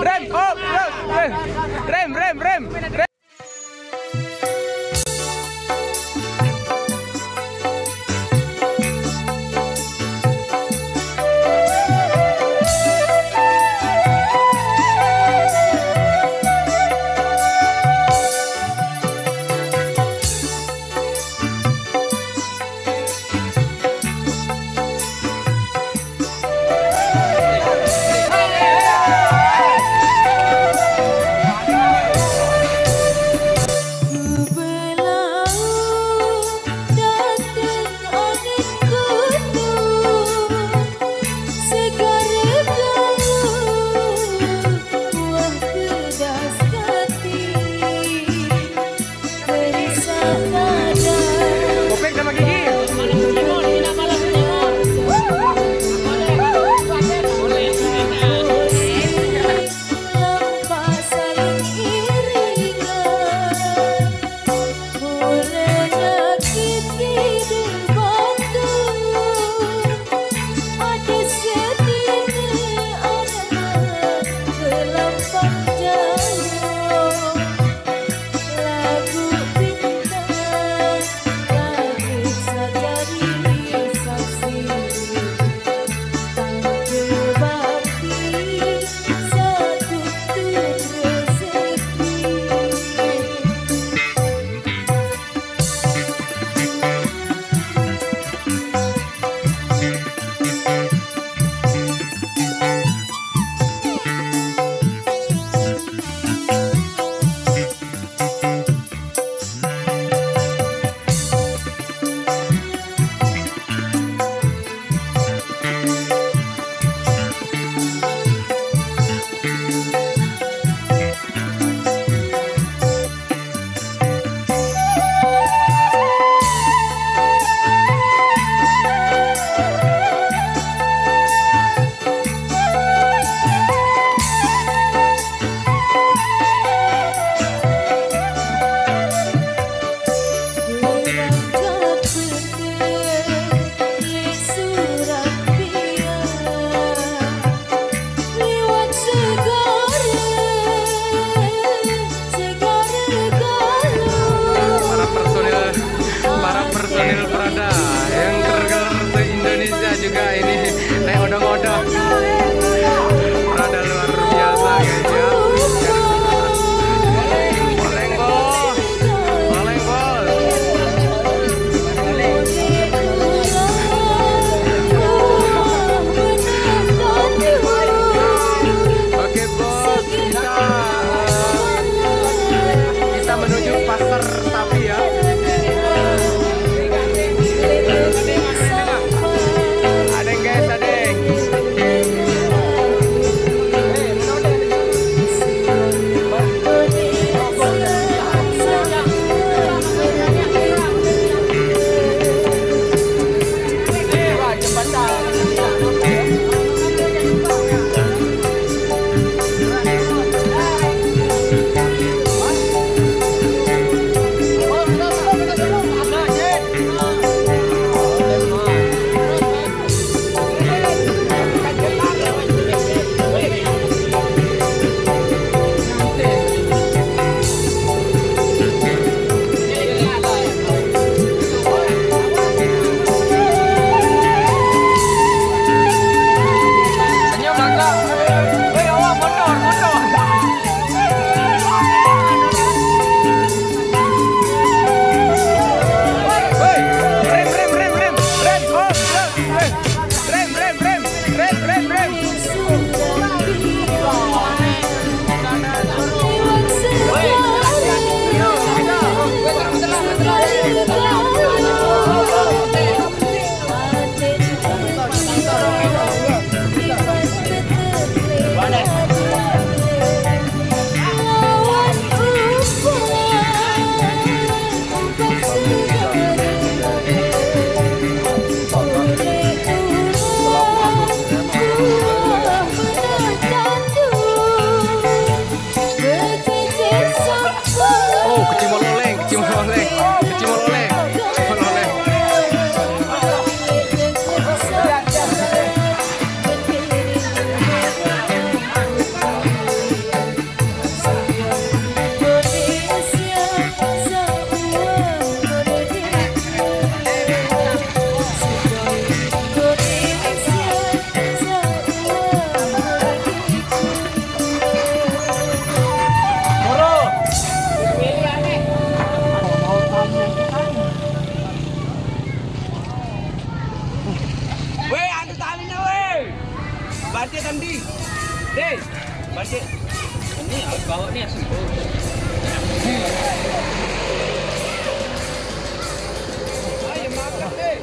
Rem, oh, rem. Baca tadi. Deh, baca. Ini bawa nih asli. Ayo makan deh.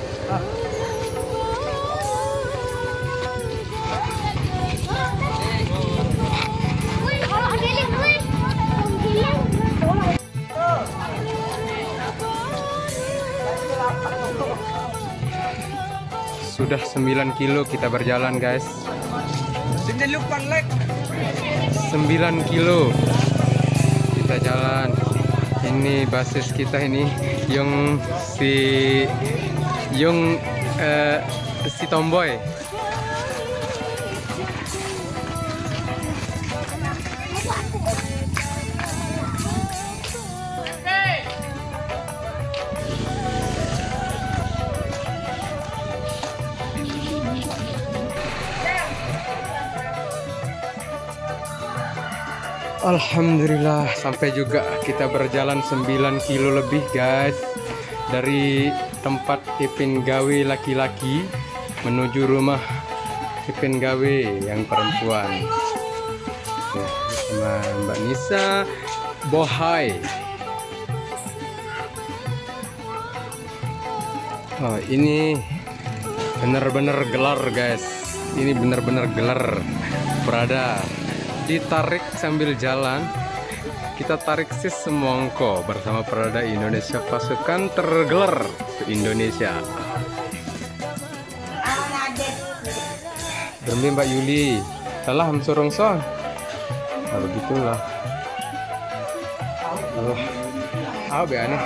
Sudah 9 kilo kita berjalan guys. 9 kilo kita jalan. Ini basis kita ini yang si Tomboy. Alhamdulillah sampai juga. Kita berjalan 9 kilo lebih guys, dari tempat Ipin Gawe laki-laki menuju rumah Ipin Gawe yang perempuan. Oke, sama Mbak Nisa Bohai. Oh, ini benar-benar gelar guys. Ini benar-benar gelar berada. Ditarik sambil jalan, kita tarik sis semongko bersama Prada Indonesia, pasukan tergelar se-Indonesia. Demi Mbak Yuli, salah hamsurong son. Nah, begitulah. Allah, be aneh.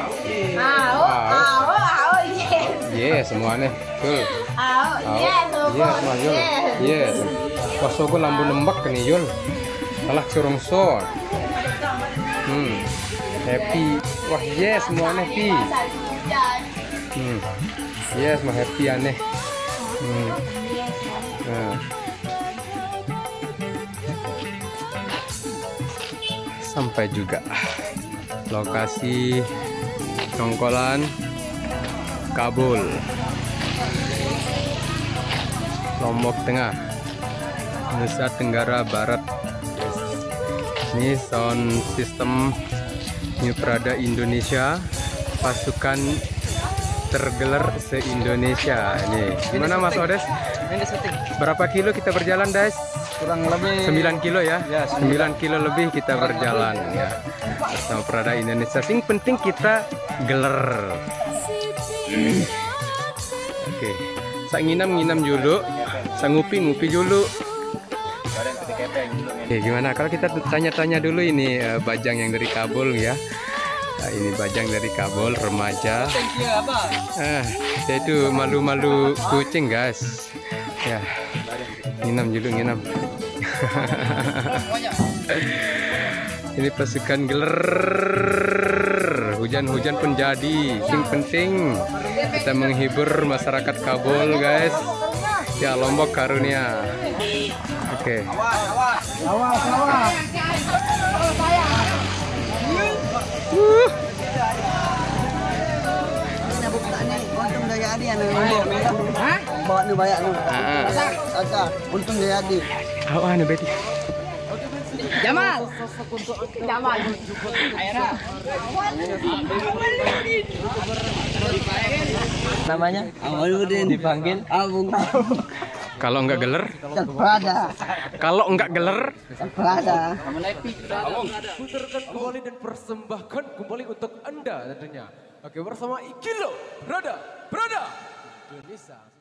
Iya, semua aneh. Yul. Iya, semua Yul. Iya. Waso gue lambu nembak nih Yul. Salah surung son. Happy. Wah yes, semua aneh pi. Yes, semua happy aneh. Nah. Sampai juga lokasi Congkolan Kabul, Lombok Tengah, Nusa Tenggara Barat. Ini sound system New Prada Indonesia, pasukan tergelar se-Indonesia. Ini gimana Mas Odes? Berapa kilo kita berjalan guys? Kurang lebih 9 kilo ya? Ya, 9 kilo lebih kita berjalan ya. Sama Prada Indonesia. Yang penting kita gelar. Oke. Sak nginam dulu. Sak ngupi dulu. Oke, gimana kalau kita tanya-tanya dulu ini Bajang yang dari Kabul ya. Nah, ini Bajang dari Kabul, remaja. Dia itu malu-malu kucing guys. Ya, nginam dulu nginam. Ini pasukan gelar. Hujan-hujan pun jadi. Yang penting kita menghibur masyarakat Kabul guys. Ya, Lombok karunia. Oke. Awas. Untung daya adi anu. Hah? Bawa nu bayak nu. Heeh. Untung daya adi. Awas anu Betty. Jamal. Namanya Awaludin, dipanggil Abung. Kalau enggak geler, Prada. kalau enggak geler, Prada. putarkan kembali dan persembahkan kembali untuk Anda tentunya. Oke, bersama Ikilo Prada Indonesia.